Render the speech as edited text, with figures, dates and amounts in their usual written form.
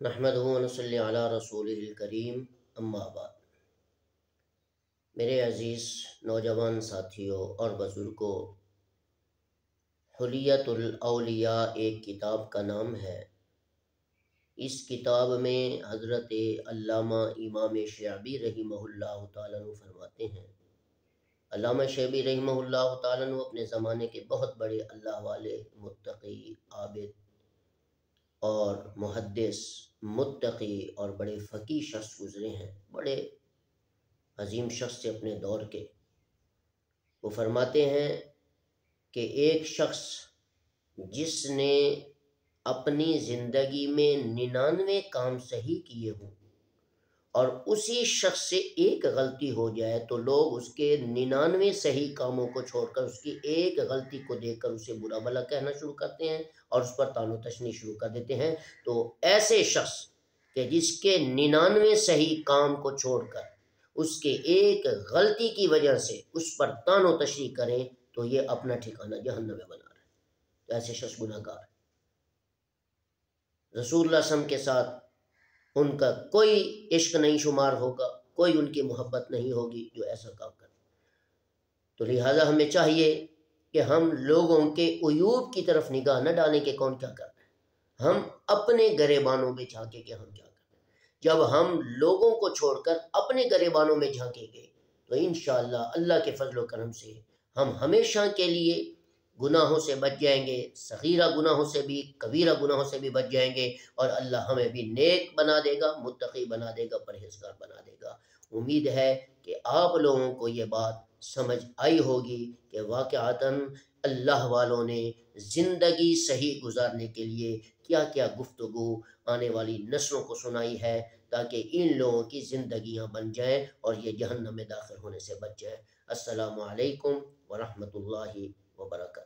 نحمدہ و نصلی علی رسولہ الکریم، اما بعد۔ میرے عزیز نوجوان ساتھیوں اور بزرگوں، حلیت الاولیاء ایک کتاب کا نام ہے۔ اس کتاب میں حضرت علامہ امام شعبی رحمہ اللہ تعالیٰ عنہ فرماتے ہیں، علامہ شعبی رحمہ اللہ تعالیٰ عنہ اپنے زمانے کے بہت بڑے اللہ والے، متقی، عابد اور محدث، متقی اور بڑے فقیہ شخص گزرے ہیں، بڑے عظیم شخص سے اپنے دور کے۔ وہ فرماتے ہیں کہ ایک شخص جس نے اپنی زندگی میں 99 کام صحیح کیے ہوں اور اسی شخص سے ایک غلطی ہو جائے تو لوگ اس کے 99 صحیح کاموں کو چھوڑ کر اس کی ایک غلطی کو دیکھ کر اسے برا بھلا کہنا شروع کرتے ہیں اور اس پر طعن و تشنیع شروع کر دیتے ہیں۔ تو ایسے شخص کہ جس کے 99 صحیح کام کو چھوڑ کر اس کے ایک غلطی کی وجہ سے اس پر طعن و تشنیع کریں تو یہ اپنا ٹھکانہ جہنم میں بنا رہا ہے، تو ایسے شخص گناہ گار ہے۔ رسول اللہ صلی اللہ علیہ وسلم کے ساتھ ان کا کوئی عشق نہیں شمار ہوگا، کوئی ان کی محبت نہیں ہوگی جو ایسا کام کرے۔ تو لہٰذا ہمیں چاہیے کہ ہم لوگوں کے عیوب کی طرف نگاہ نہ ڈالیں کہ کون کیا کر رہا ہے، ہم اپنے گریبانوں میں جھانکیں کہ ہم کیا کر رہے ہیں۔ جب ہم لوگوں کو چھوڑ کر اپنے گریبانوں میں جھانکیں گے تو انشاءاللہ اللہ کے فضل و کرم سے ہم ہمیشہ کے لیے گناہوں سے بچ جائیں گے، صغیرہ گناہوں سے بھی، کبیرہ گناہوں سے بھی بچ جائیں گے، اور اللہ ہمیں بھی نیک بنا دے گا، متقی بنا دے گا، پرہیزگار بنا دے گا۔ امید ہے کہ آپ لوگوں کو یہ بات سمجھ آئی ہوگی کہ واقعتاً اللہ والوں نے زندگی صحیح گزارنے کے لیے کیا کیا گفتگو آنے والی نسلوں کو سنائی ہے تاکہ ان لوگوں کی زندگیاں بن جائیں اور یہ جہنم میں داخل ہونے سے بچ جائیں۔ السلام علیکم ورحمۃ اللہ وبرکاتہ۔